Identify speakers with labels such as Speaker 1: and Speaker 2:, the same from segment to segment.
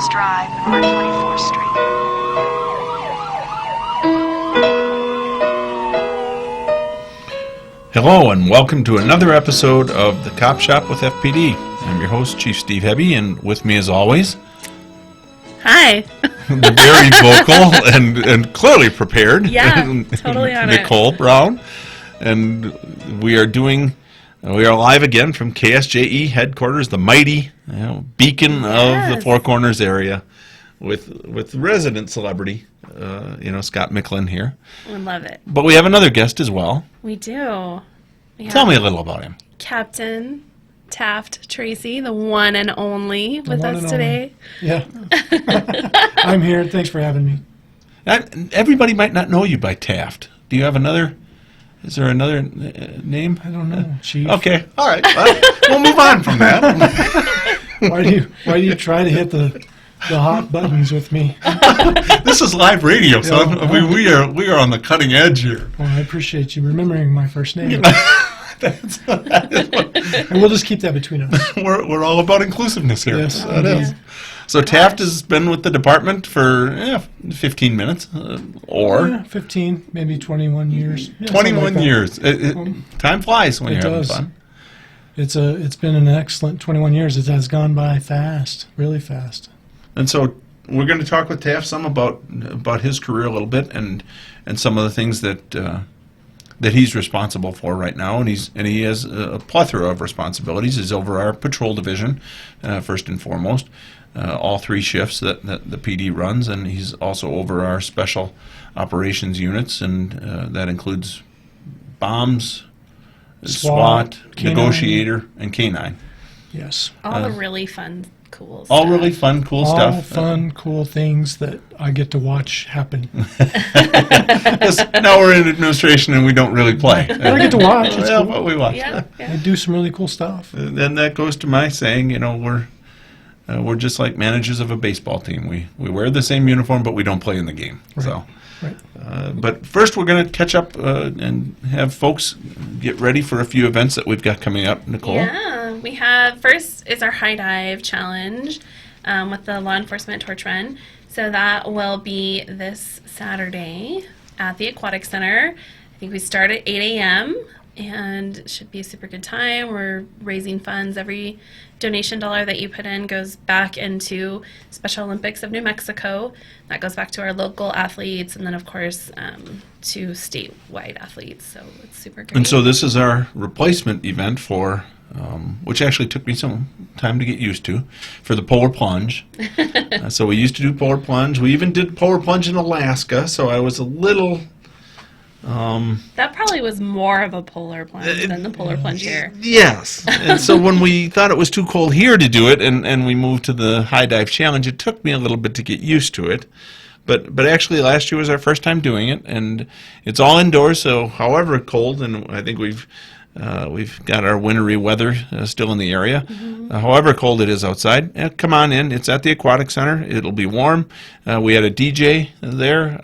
Speaker 1: Please drive North 24th Street.
Speaker 2: Hello and welcome to another episode of the CopShop with FPD. I'm your host, Chief Steve Hebbe, and with me as always...
Speaker 3: Hi.
Speaker 2: the very vocal and clearly prepared.
Speaker 3: Yeah, totally on
Speaker 2: Nicole Brown. And we are live again from KSJE headquarters, the mighty beacon of the Four Corners area with resident celebrity, Scott Michlin here.
Speaker 3: We love it.
Speaker 2: But we have another guest as well.
Speaker 3: We do.
Speaker 2: Tell me a little about him.
Speaker 3: Captain Taft Tracy, the one and only with us today.
Speaker 4: Yeah. I'm here. Thanks for having me.
Speaker 2: Everybody might not know you by Taft. Do you have another? Is there another name?
Speaker 4: I don't know. Chief.
Speaker 2: Okay. All right. We'll move on from that.
Speaker 4: Why do you try to hit the hot buttons with me?
Speaker 2: This is live radio, son. I mean, we are on the cutting edge here.
Speaker 4: Well, I appreciate you remembering my first name. And we'll just keep that between us.
Speaker 2: We're all about inclusiveness here.
Speaker 4: Yes,
Speaker 2: it is. So Taft has been with the department for 15 minutes, or
Speaker 4: 15, maybe 21 years. Yeah,
Speaker 2: 21 years. Time flies when you're having fun.
Speaker 4: It's been an excellent 21 years. It has gone by fast, really fast.
Speaker 2: And so we're going to talk with Taft some about his career a little bit and some of the things that he's responsible for right now, and he has a plethora of responsibilities. He's over our patrol division, first and foremost, all three shifts that the PD runs, and he's also over our special operations units, and that includes bombs, SWAT, negotiator, and K9.
Speaker 4: Yes.
Speaker 3: All the really fun, cool stuff.
Speaker 2: All really fun, cool stuff.
Speaker 4: All fun, cool things that I get to watch happen.
Speaker 2: Now we're in administration and we don't really play.
Speaker 4: But I get to watch. It's cool.
Speaker 2: What we watch.
Speaker 3: Yeah.
Speaker 4: They do some really cool stuff.
Speaker 2: Then that goes to my saying, we're just like managers of a baseball team. We wear the same uniform, but we don't play in the game.
Speaker 4: Right.
Speaker 2: So,
Speaker 4: right.
Speaker 2: But first, we're going to catch up and have folks get ready for a few events that we've got coming up. Nicole.
Speaker 3: Yeah, we have first is our high dive challenge with the law enforcement torch run. So that will be this Saturday at the Aquatic Center. I think we start at 8 a.m. and it should be a super good time. We're raising funds. Every donation dollar that you put in goes back into Special Olympics of New Mexico. That goes back to our local athletes and then, of course, to statewide athletes. So it's super great.
Speaker 2: And so this is our replacement event for, which actually took me some time to get used to, for the polar plunge. So we used to do polar plunge. We even did polar plunge in Alaska, so I was a little...
Speaker 3: that probably was more of a polar plunge than the polar plunge here.
Speaker 2: Yes. And so when we thought it was too cold here to do it and we moved to the high dive challenge, it took me a little bit to get used to it. But actually last year was our first time doing it, and it's all indoors, so however cold, and I think we've got our wintry weather still in the area. However cold it is outside, come on in. It's at the Aquatic Center. It'll be warm. We had a DJ there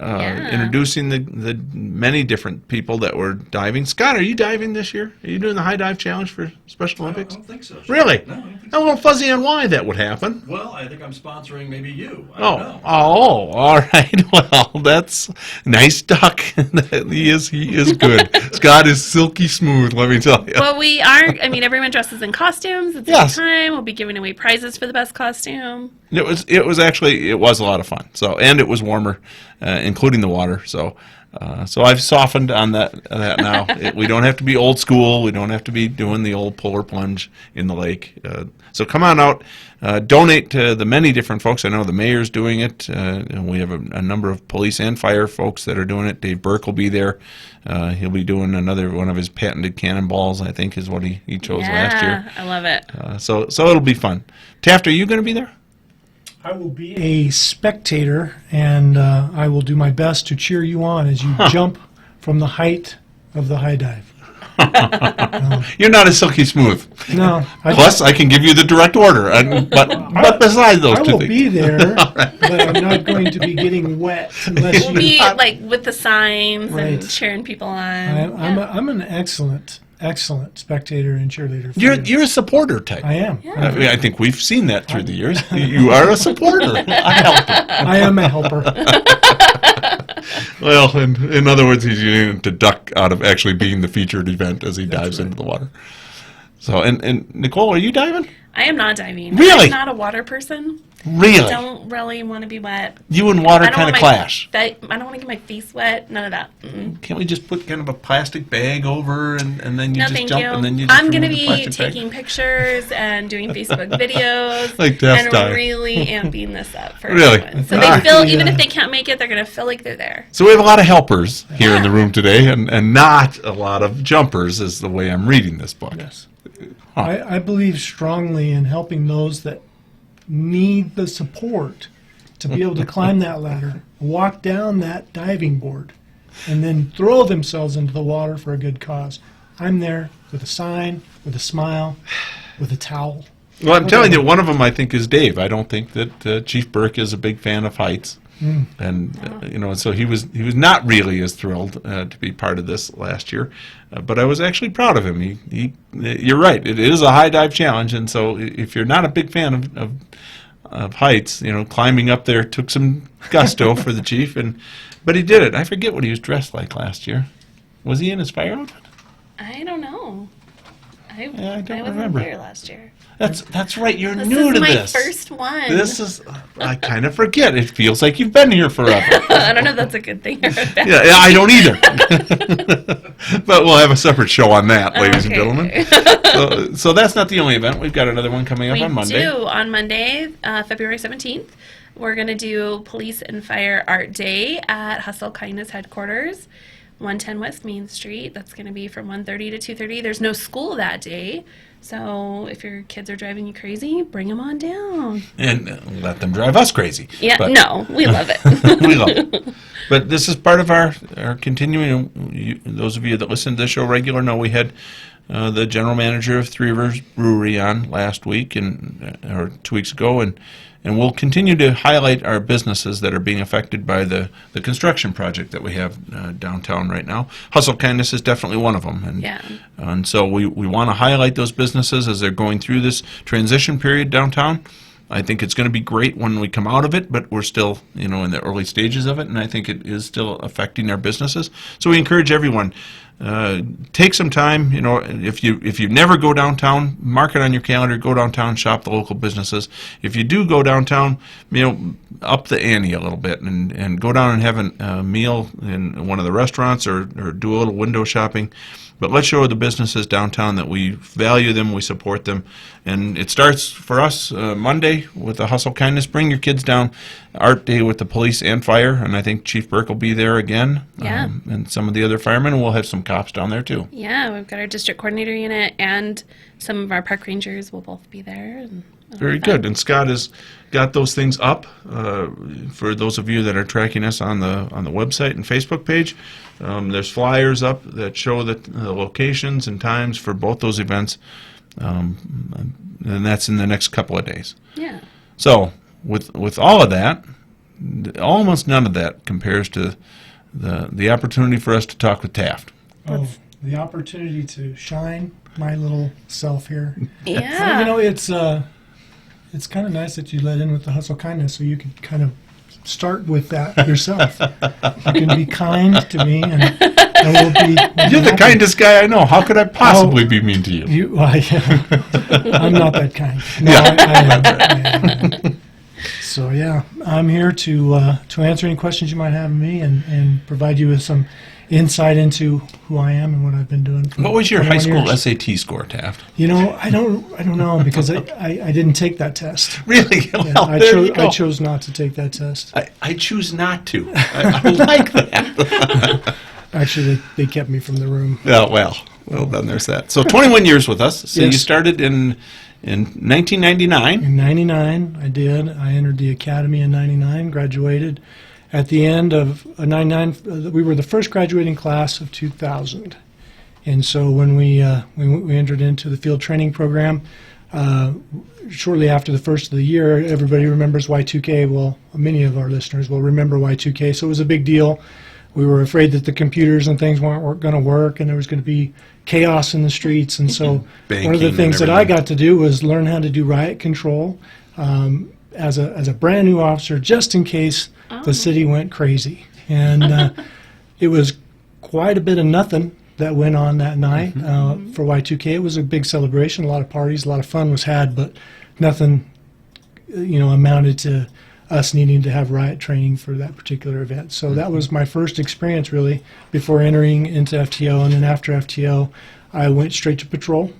Speaker 2: introducing the many different people that were diving. Scott, are you diving this year? Are you doing the high dive challenge for Special Olympics?
Speaker 5: I don't think so.
Speaker 2: Really?
Speaker 5: No, I don't think
Speaker 2: I'm a little fuzzy on why that would happen.
Speaker 5: Well, I think I'm sponsoring maybe you. I don't know.
Speaker 2: All right. Well, that's nice duck. He is good. Scott is silky smooth, let me tell you.
Speaker 3: Well, we are. I mean, everyone dresses in costumes. It's a
Speaker 2: Yes.
Speaker 3: good time. We'll be giving away prizes for the best costume.
Speaker 2: It was a lot of fun. So, and it was warmer, including the water. So I've softened on that now. We don't have to be old school. We don't have to be doing the old polar plunge in the lake. So come on out, donate to the many different folks. I know the mayor's doing it. And we have a number of police and fire folks that are doing it. Dave Burke will be there. He'll be doing another one of his patented cannonballs, I think, is what he chose last year.
Speaker 3: Yeah, I love it.
Speaker 2: So it'll be fun. Taft, are you going to be there?
Speaker 4: I will be a spectator, and I will do my best to cheer you on as you jump from the height of the high dive.
Speaker 2: You're not a silky smooth.
Speaker 4: No.
Speaker 2: Plus, I can give you the direct order. But besides those
Speaker 4: I
Speaker 2: two
Speaker 4: will
Speaker 2: things.
Speaker 4: be there, but I'm not going to be getting wet unless
Speaker 3: We'll
Speaker 4: you...
Speaker 3: be like with the signs
Speaker 4: Right.
Speaker 3: and cheering people on.
Speaker 4: I'm an excellent excellent spectator and cheerleader. For you.
Speaker 2: You're a supporter type.
Speaker 4: I am.
Speaker 2: I mean, I think we've seen that through the years. You are a supporter, a helper.
Speaker 4: I am a helper.
Speaker 2: Well, in other words, he's using it to duck out of actually being the featured event as he dives into the water. So, and Nicole, are you diving?
Speaker 3: I am not diving.
Speaker 2: Really?
Speaker 3: I'm not a water person.
Speaker 2: Really?
Speaker 3: I don't really want to be wet.
Speaker 2: You and water
Speaker 3: I don't
Speaker 2: kind of
Speaker 3: want
Speaker 2: clash.
Speaker 3: I don't want to get my face wet. None of that.
Speaker 2: Can't we just put kind of a plastic bag over and then you
Speaker 3: No,
Speaker 2: just
Speaker 3: thank
Speaker 2: jump
Speaker 3: you.
Speaker 2: and then you just
Speaker 3: I'm going to
Speaker 2: remove the
Speaker 3: be
Speaker 2: plastic bag?
Speaker 3: taking pictures and doing Facebook videos
Speaker 2: Like Taft
Speaker 3: and
Speaker 2: dive.
Speaker 3: really amping this up for
Speaker 2: Really?
Speaker 3: everyone. So
Speaker 2: All
Speaker 3: they
Speaker 2: right.
Speaker 3: feel, even if they can't make it, they're going to feel like they're there.
Speaker 2: So we have a lot of helpers here in the room today and not a lot of jumpers is the way I'm reading this book.
Speaker 4: Yes. I believe strongly in helping those that need the support to be able to climb that ladder, walk down that diving board, and then throw themselves into the water for a good cause. I'm there with a sign, with a smile, with a towel.
Speaker 2: Well, I'm telling you, one of them I think is Dave. I don't think that Chief Burke is a big fan of heights. And so he was not really as thrilled to be part of this last year, but I was actually proud of him. You're right, it is a high dive challenge, and so if you're not a big fan of heights, climbing up there took some gusto for the chief, but he did it. I forget what he was dressed like last year. Was he in his fire outfit?
Speaker 3: I don't know. I
Speaker 2: don't
Speaker 3: wasn't
Speaker 2: remember.
Speaker 3: there last year.
Speaker 2: That's right. You're
Speaker 3: This
Speaker 2: new
Speaker 3: is
Speaker 2: to
Speaker 3: my
Speaker 2: this.
Speaker 3: first one.
Speaker 2: This is. I kind of forget. It feels like you've been here forever.
Speaker 3: I don't know if that's a good thing or a bad
Speaker 2: Yeah, I don't either. But we'll have a separate show on that, ladies and
Speaker 3: Okay.
Speaker 2: gentlemen. So that's not the only event. We've got another one coming up on Monday.
Speaker 3: We do. On Monday, February 17th, we're going to do Police and Fire Art Day at Hustle Kindness Headquarters, 110 West Main Street. That's going to be from 1:30 to 2:30. There's no school that day, so if your kids are driving you crazy, bring them on down.
Speaker 2: And let them drive us crazy.
Speaker 3: Yeah,
Speaker 2: But
Speaker 3: no, we love it.
Speaker 2: we love it. But this is part of our continuing. Those of you that listen to the show regular know we had the general manager of Three Rivers Brewery on last week or 2 weeks ago, and we'll continue to highlight our businesses that are being affected by the construction project that we have downtown right now. Hustle Kindness is definitely one of them. And so we want to highlight those businesses as they're going through this transition period downtown. I think it's going to be great when we come out of it, but we're still, in the early stages of it, and I think it is still affecting our businesses. So we encourage everyone, take some time. If you never go downtown, mark it on your calendar. Go downtown, shop the local businesses. If you do go downtown, up the ante a little bit and go down and have a meal in one of the restaurants or do a little window shopping. But let's show the businesses downtown that we value them, we support them. And it starts for us Monday with the Hustle Kindness. Bring your kids down. Art Day with the police and fire. And I think Chief Burke will be there again.
Speaker 3: Yeah.
Speaker 2: And some of the other firemen. And we'll have some cops down there too.
Speaker 3: Yeah, we've got our district coordinator unit and some of our park rangers will both be there. And
Speaker 2: Very good. And Scott has got those things up for those of you that are tracking us on the website and Facebook page. There's flyers up that show the locations and times for both those events, and that's in the next couple of days.
Speaker 3: Yeah.
Speaker 2: So with all of that, almost none of that compares to the opportunity for us to talk with Taft.
Speaker 4: Oh, the opportunity to shine my little self here.
Speaker 3: Yeah.
Speaker 4: It's kind of nice that you let in with the Hustle Kindness, so you can kind of start with that yourself. You can be kind to me, and we'll be.
Speaker 2: You're the kindest guy I know. How could I possibly be mean to you?
Speaker 4: I'm not that kind. No, I am. So yeah, I'm here to answer any questions you might have of me and provide you with some insight into who I am and what I've been doing. For
Speaker 2: What was your high
Speaker 4: 21
Speaker 2: school
Speaker 4: years.
Speaker 2: SAT score, Taft?
Speaker 4: I don't know because I didn't take that test.
Speaker 2: Really?
Speaker 4: Yeah,
Speaker 2: Well, there you go.
Speaker 4: I chose not to take that test.
Speaker 2: I choose not to. I like that.
Speaker 4: Actually, they kept me from the room.
Speaker 2: Yeah, well, then there's that. So 21 years with us. So
Speaker 4: Yes.
Speaker 2: you started in 1999.
Speaker 4: In 99, I did. I entered the academy in 99, graduated. At the end of 99, we were the first graduating class of 2000. And so when we entered into the field training program, shortly after the first of the year, everybody remembers Y2K. Well, many of our listeners will remember Y2K. So it was a big deal. we were afraid that the computers and things weren't going to work, and there was going to be chaos in the streets. And so one of the things that I got to do was learn how to do riot control as a brand new officer, just in case the city went crazy. And it was quite a bit of nothing that went on that night for Y2K. It was a big celebration, a lot of parties, a lot of fun was had, but nothing, amounted to us needing to have riot training for that particular event. So that was my first experience, really, before entering into FTO. And then after FTO, I went straight to patrol.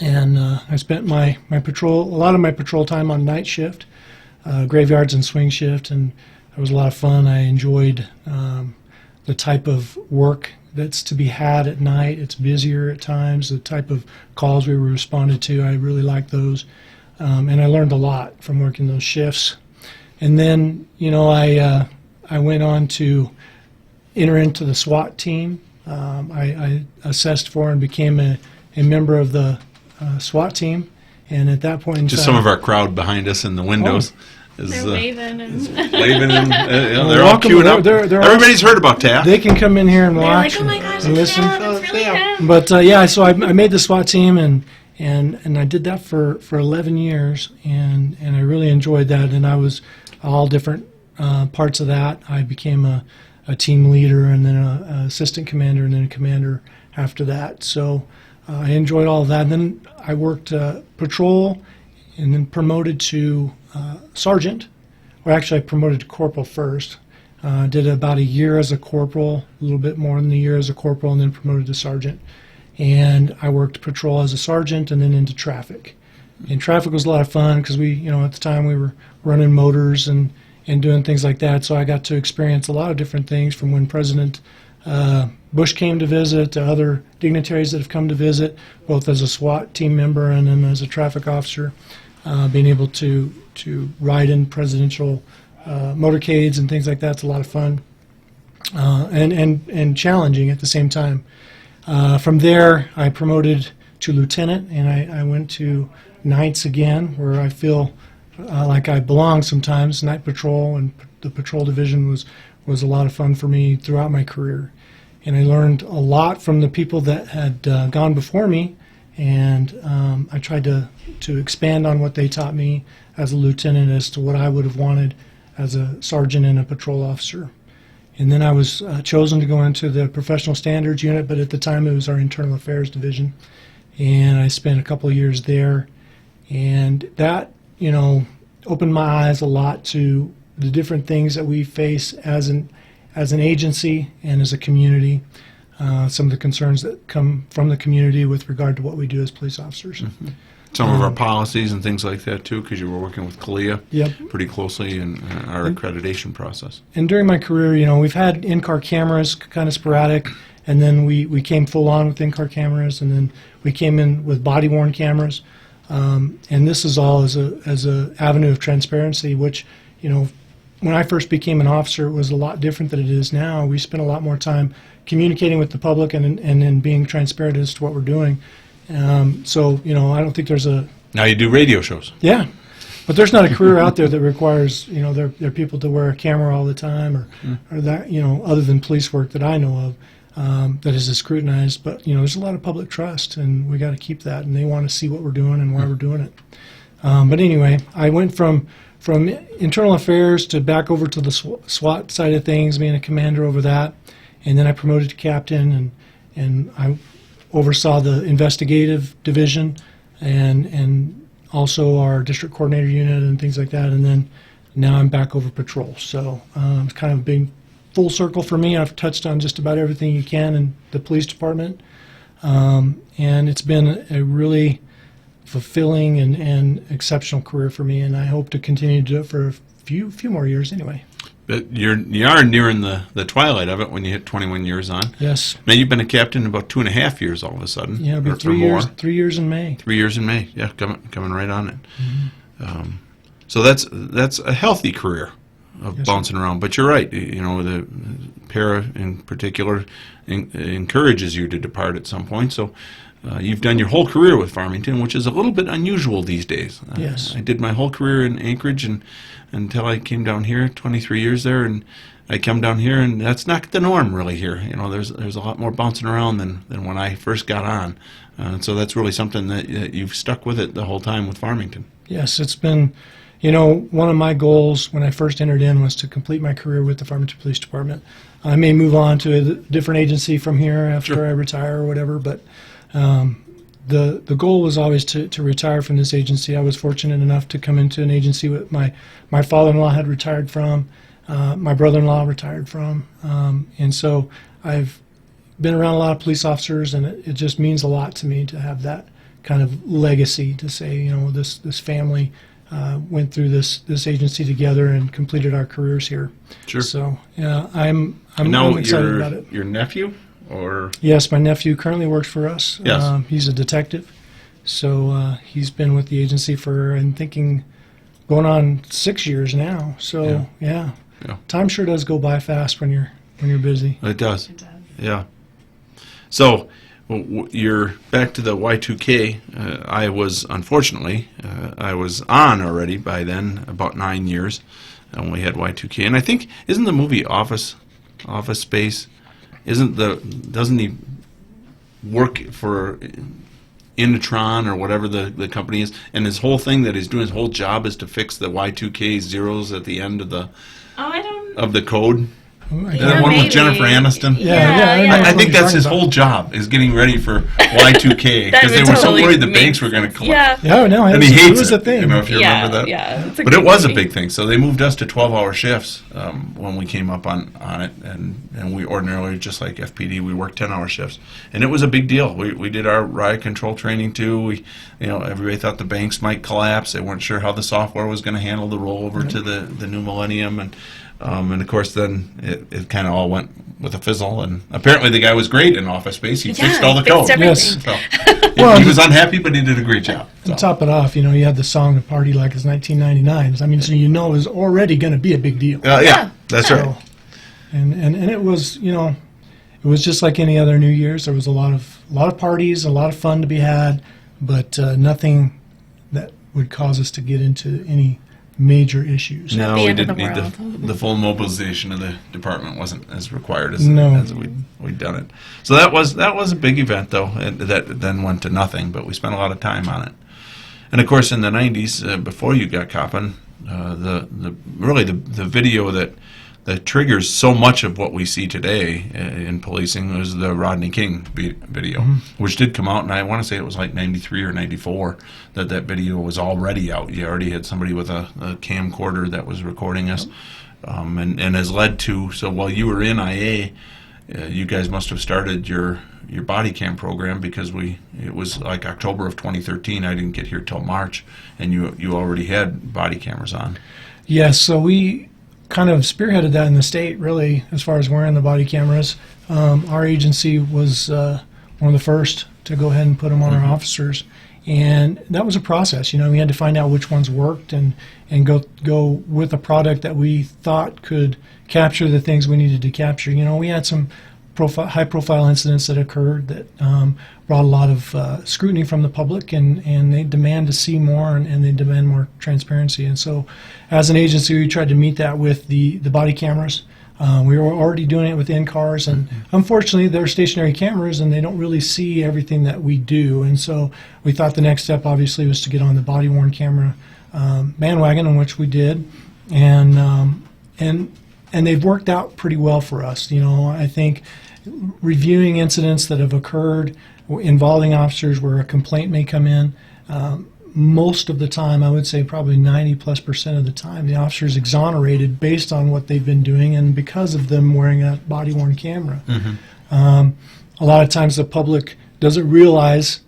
Speaker 4: And I spent my patrol, a lot of my patrol time on night shift, graveyards and swing shift, and it was a lot of fun. I enjoyed the type of work that's to be had at night. It's busier at times. The type of calls we were responded to, I really liked those. And I learned a lot from working those shifts. And then, I went on to enter into the SWAT team. I assessed for and became a member of the SWAT team. And at that point in
Speaker 2: Just
Speaker 4: time,
Speaker 2: some of our crowd behind us in the windows.
Speaker 3: They're waving and
Speaker 2: Waving and they're all
Speaker 4: welcome.
Speaker 2: queuing up.
Speaker 4: They're
Speaker 2: Everybody's heard about Taft.
Speaker 4: they can come in here and
Speaker 3: they're
Speaker 4: watch
Speaker 3: like, oh my gosh,
Speaker 4: and
Speaker 3: it's
Speaker 4: listen.
Speaker 3: him, it's really him.
Speaker 4: But so I made the SWAT team, and I did that for 11 years, and I really enjoyed that. And I was all different parts of that. I became a team leader, and then an assistant commander, and then a commander after that. So I enjoyed all of that. And then I worked patrol, and then promoted to sergeant. Well, actually, I promoted to corporal first. Did about a year as a corporal, a little bit more than a year as a corporal, and then promoted to sergeant. And I worked patrol as a sergeant and then into traffic. And traffic was a lot of fun because we, at the time we were running motors and doing things like that. So I got to experience a lot of different things, from when President Bush came to visit to other dignitaries that have come to visit, both as a SWAT team member and then as a traffic officer, being able to ride in presidential motorcades and things like that's a lot of fun and challenging at the same time. From there, I promoted to lieutenant, and I went to nights again, where I feel like I belong sometimes. Night patrol and the patrol division was a lot of fun for me throughout my career. And I learned a lot from the people that had gone before me, and I tried to expand on what they taught me as a lieutenant as to what I would have wanted as a sergeant and a patrol officer. And then I was chosen to go into the professional standards unit, but at the time it was our internal affairs division. And I spent a couple of years there. And that, opened my eyes a lot to the different things that we face as an agency and as a community. Some of the concerns that come from the community with regard to what we do as police officers.
Speaker 2: Mm-hmm. Some of our policies and things like that, too, because you were working with CALEA pretty closely in our accreditation process.
Speaker 4: And during my career, we've had in-car cameras, kind of sporadic, and then we came full on with in-car cameras, and then we came in with body-worn cameras. And this is all as a avenue of transparency, which, when I first became an officer, it was a lot different than it is now. We spend a lot more time communicating with the public and then being transparent as to what we're doing. So, I don't think there's a...
Speaker 2: Now you do radio shows.
Speaker 4: Yeah. But there's not a career out there that requires, there are people to wear a camera all the time or that, other than police work that I know of, that is scrutinized. But, there's a lot of public trust, and we got to keep that, and they want to see what we're doing and why we're doing it. But anyway, I went from internal affairs to back over to the SWAT side of things, being a commander over that, and then I promoted to captain, and I oversaw the investigative division and also our district coordinator unit and things like that, and then now I'm back over patrol. So it's kind of a big full circle for me. I've touched on just about everything you can in the police department, and it's been a really fulfilling and exceptional career for me, and I hope to continue to do it for a few more years anyway.
Speaker 2: But you are nearing the twilight of it when you hit 21 years on.
Speaker 4: Yes.
Speaker 2: Now you've been a captain about 2.5 years all of a sudden.
Speaker 4: Yeah, but 3 years. 3 years in May.
Speaker 2: 3 years in May. Yeah, coming right on it. Mm-hmm. So that's a healthy career of bouncing around. But you're right. The para in particular encourages you to depart at some point. So you've done your whole career with Farmington, which is a little bit unusual these days.
Speaker 4: Yes.
Speaker 2: I did my whole career in Anchorage until I came down here, 23 years there, and I come down here, and that's not the norm really here. You know, there's a lot more bouncing around than when I first got on. So that's really something that you've stuck with it the whole time with Farmington.
Speaker 4: Yes, it's been, you know, one of my goals when I first entered in was to complete my career with the Farmington Police Department. I may move on to a different agency from here after I retire or whatever, but the goal was always to retire from this agency. I was fortunate enough to come into an agency with my father-in-law had retired from, my brother-in-law retired from, and so I've been around a lot of police officers, and it just means a lot to me to have that kind of legacy to say, you know, this family went through this agency together and completed our careers here.
Speaker 2: Sure.
Speaker 4: So I'm
Speaker 2: Now,
Speaker 4: excited about it.
Speaker 2: your nephew, or
Speaker 4: Yes, my nephew currently works for us.
Speaker 2: Yes.
Speaker 4: He's a detective, so he's been with the agency for, I'm thinking, going on 6 years now. So yeah. Time sure does go by fast when you're busy.
Speaker 2: it does.
Speaker 3: It does.
Speaker 2: Yeah. So you're back to the Y2K. I was, unfortunately, I was on already by then, about 9 years, when we had Y2K. And I think, isn't the movie Office Space, doesn't he work for Initron or whatever the company is? And his whole thing that he's doing, his whole job is to fix the Y2K zeros at the end of the code.
Speaker 3: Yeah,
Speaker 2: The one
Speaker 3: maybe.
Speaker 2: with Jennifer Aniston?
Speaker 3: Yeah.
Speaker 2: I think that's his whole job, is getting ready for Y2K,
Speaker 3: That
Speaker 2: because they
Speaker 3: would
Speaker 2: were so
Speaker 3: totally
Speaker 2: worried the
Speaker 3: make
Speaker 2: banks were going to collapse.
Speaker 3: Yeah.
Speaker 4: Yeah, no,
Speaker 2: And he
Speaker 4: it
Speaker 2: hates
Speaker 4: was
Speaker 2: it,
Speaker 4: a thing.
Speaker 2: you know, if you
Speaker 3: Yeah,
Speaker 2: remember that.
Speaker 3: yeah. It's a
Speaker 2: But it
Speaker 3: good
Speaker 2: was a
Speaker 3: movie.
Speaker 2: big thing. So they moved us to 12-hour shifts when we came up on it, and we ordinarily, just like FPD, we worked 10-hour shifts, and it was a big deal. We did our riot control training too. Everybody thought the banks might collapse. They weren't sure how the software was going to handle the rollover to the new millennium, and of course then it kind of all went with a fizzle. And apparently the guy was great in Office Space. He fixed all the
Speaker 3: fixed
Speaker 2: code.
Speaker 3: everything.
Speaker 4: Yes.
Speaker 2: So, he was unhappy, but he did a great job.
Speaker 4: To top it off, you had the song "The Party Like It's 1999." I mean, so it was already going to be a big deal.
Speaker 2: Yeah, that's right.
Speaker 4: So, and it was, it was just like any other New Year's. There was a lot of parties, a lot of fun to be had, but nothing that would cause us to get into any major issues.
Speaker 2: No,
Speaker 3: The
Speaker 2: we
Speaker 3: end of
Speaker 2: didn't
Speaker 3: the
Speaker 2: need
Speaker 3: world.
Speaker 2: the full mobilization of the department. Wasn't as required as we'd done it. So that was a big event, though, and that then went to nothing. But we spent a lot of time on it. And of course, in the '90s, before you got copping, the video that triggers so much of what we see today in policing was the Rodney King video, which did come out, and I want to say it was like '93 or '94 that video was already out. You already had somebody with a camcorder that was recording us, and has led to, so while you were in IA, you guys must have started your Bodycam program, because it was like October of 2013. I didn't get here till March, and you already had body cameras on.
Speaker 4: Yes, so we kind of spearheaded that in the state, really, as far as wearing the body cameras. Our agency was one of the first to go ahead and put them on our officers, and that was a process. We had to find out which ones worked and go with a product that we thought could capture the things we needed to capture. We had some high-profile incidents that occurred that brought a lot of scrutiny from the public, and they demand to see more, and they demand more transparency. And so, as an agency, we tried to meet that with the body cameras. We were already doing it with in-cars, and unfortunately, they're stationary cameras, and they don't really see everything that we do. And so, we thought the next step, obviously, was to get on the body-worn camera bandwagon, in which we did, and they've worked out pretty well for us. I think reviewing incidents that have occurred involving officers where a complaint may come in, most of the time, I would say probably 90+% of the time, the officer's exonerated based on what they've been doing and because of them wearing a body-worn camera. A lot of times the public doesn't realize,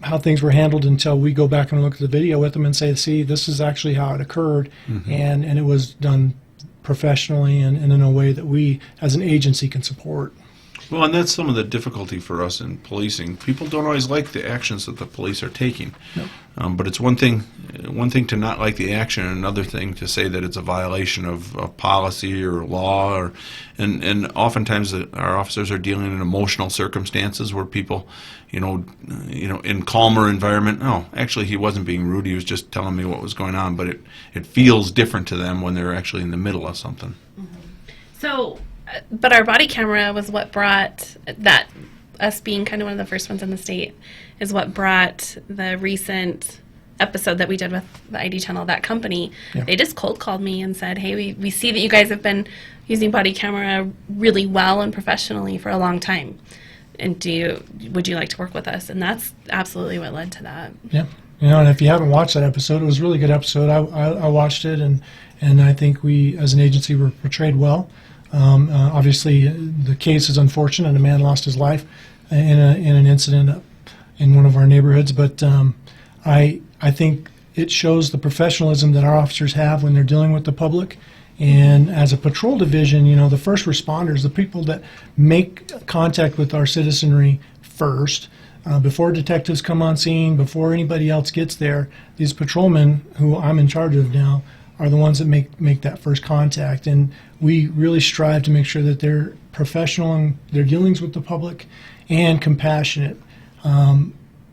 Speaker 4: how things were handled until we go back and look at the video with them and say, see, this is actually how it occurred, and it was done professionally and in a way that we, as an agency, can support.
Speaker 2: Well, and that's some of the difficulty for us in policing. People don't always like the actions that the police are taking.
Speaker 4: No.
Speaker 2: But it's one thing to not like the action, and another thing to say that it's a violation of policy or law. And oftentimes our officers are dealing in emotional circumstances where people, in calmer environment. No, actually, he wasn't being rude. He was just telling me what was going on. But it feels different to them when they're actually in the middle of something.
Speaker 3: So, but our body camera was what brought that, us being kind of one of the first ones in the state, is what brought the recent episode that we did with the ID channel, that company.
Speaker 4: Yeah.
Speaker 3: They just cold called me and said, hey, we see that you guys have been using body camera really well and professionally for a long time. And would you like to work with us? And that's absolutely what led to that.
Speaker 4: Yeah. And if you haven't watched that episode, it was a really good episode. I watched it, and I think we, as an agency, were portrayed well. Obviously, the case is unfortunate. A man lost his life in an incident in one of our neighborhoods. But I think it shows the professionalism that our officers have when they're dealing with the public. And as a patrol division, the first responders, the people that make contact with our citizenry first, before detectives come on scene, before anybody else gets there, these patrolmen, who I'm in charge of now, are the ones that make that first contact. And we really strive to make sure that they're professional in their dealings with the public and compassionate.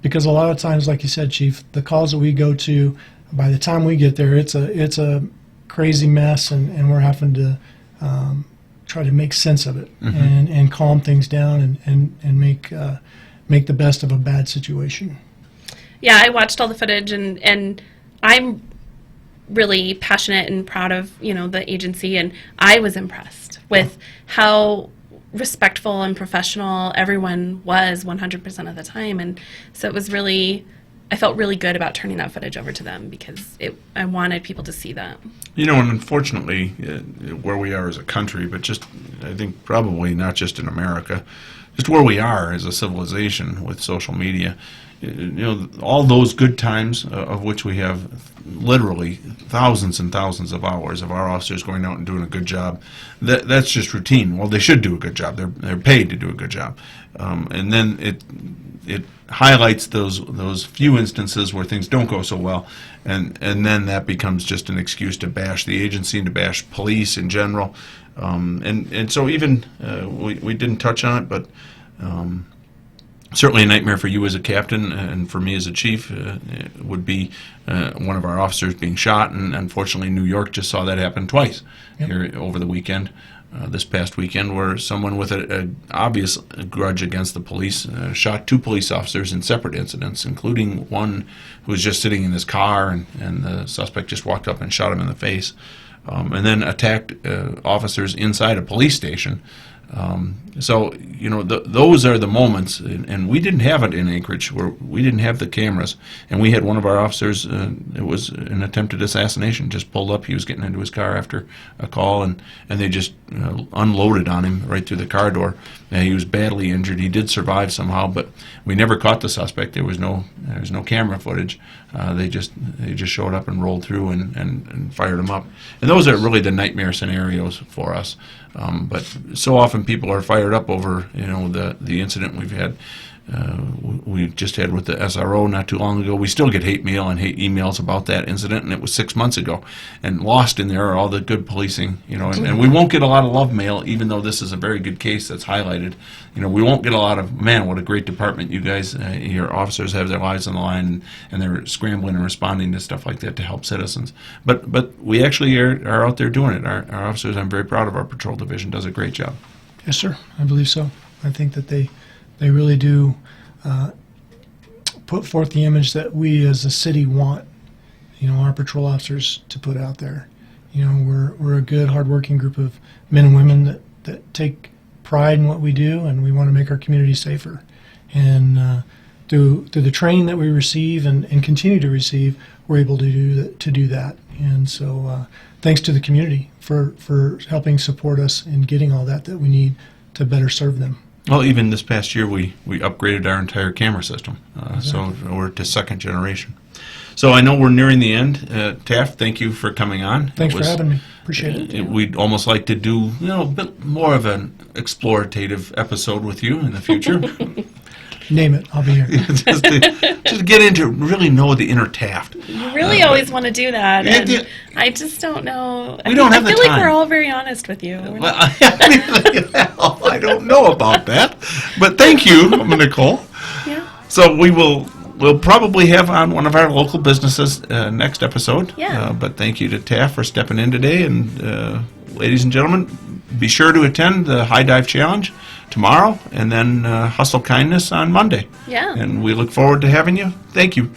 Speaker 4: Because a lot of times, like you said, Chief, the calls that we go to, by the time we get there, it's a crazy mess, and we're having to try to make sense of it and calm things down and make the best of a bad situation.
Speaker 3: Yeah, I watched all the footage, and I'm really passionate and proud of the agency, and I was impressed with how respectful and professional everyone was 100% of the time. And so I felt really good about turning that footage over to them, because I wanted people to see that.
Speaker 2: And unfortunately, where we are as a country, but just, I think probably not just in America, just where we are as a civilization with social media, all those good times of which we have literally thousands and thousands of hours of our officers going out and doing a good job, that's just routine. Well, they should do a good job. They're paid to do a good job. And then it highlights those few instances where things don't go so well, and then that becomes just an excuse to bash the agency and to bash police in general. And so even we didn't touch on it, but certainly a nightmare for you as a captain and for me as a chief would be one of our officers being shot, and unfortunately New York just saw that happen twice here over the weekend. This past weekend, where someone with an obvious grudge against the police shot two police officers in separate incidents, including one who was just sitting in his car, and the suspect just walked up and shot him in the face, and then attacked officers inside a police station. So those are the moments, and we didn't have it in Anchorage, where we didn't have the cameras, and we had one of our officers, it was an attempted assassination, just pulled up. He was getting into his car after a call, and they just unloaded on him right through the car door. He was badly injured. He did survive somehow, but we never caught the suspect. There was no camera footage. They just showed up and rolled through and fired him up. And those are really the nightmare scenarios for us. But so often people are fired up over the incident we've had. We just had with the SRO not too long ago. We still get hate mail and hate emails about that incident, and it was 6 months ago. And lost in there are all the good policing, and we won't get a lot of love mail, even though this is a very good case that's highlighted. We won't get a lot of, man, what a great department you guys, your officers have their lives on the line, and they're scrambling and responding to stuff like that to help citizens. But we actually are out there doing it. Our officers, I'm very proud of our patrol division, does a great job.
Speaker 4: Yes, sir. I believe so. I think that they really do put forth the image that we as a city want, our patrol officers to put out there. We're a good, hardworking group of men and women that take pride in what we do, and we want to make our community safer. And through the training that we receive and continue to receive, we're able to do that. And so thanks to the community for helping support us in getting all that we need to better serve them.
Speaker 2: Well, even this past year, we upgraded our entire camera system, so we're to second generation. So I know we're nearing the end. Taft, thank you for coming on.
Speaker 4: Thanks for having me. Appreciate it.
Speaker 2: We'd almost like to do, a bit more of an explorative episode with you in the future.
Speaker 4: Name it. I'll be here.
Speaker 2: just to get into, really know the inner Taft.
Speaker 3: You really always want to do that,
Speaker 2: Yeah,
Speaker 3: and
Speaker 2: yeah.
Speaker 3: I just don't know.
Speaker 2: We don't have the
Speaker 3: I feel like
Speaker 2: time.
Speaker 3: we're all very honest with you.
Speaker 2: Well, I don't know about that, but thank you, Nicole.
Speaker 3: Yeah.
Speaker 2: So we'll probably have on one of our local businesses next episode.
Speaker 3: Yeah.
Speaker 2: But thank you to Taft for stepping in today, and ladies and gentlemen, be sure to attend the High Dive Challenge tomorrow, and then Hustle Kindness on Monday.
Speaker 3: Yeah.
Speaker 2: And we look forward to having you. Thank you.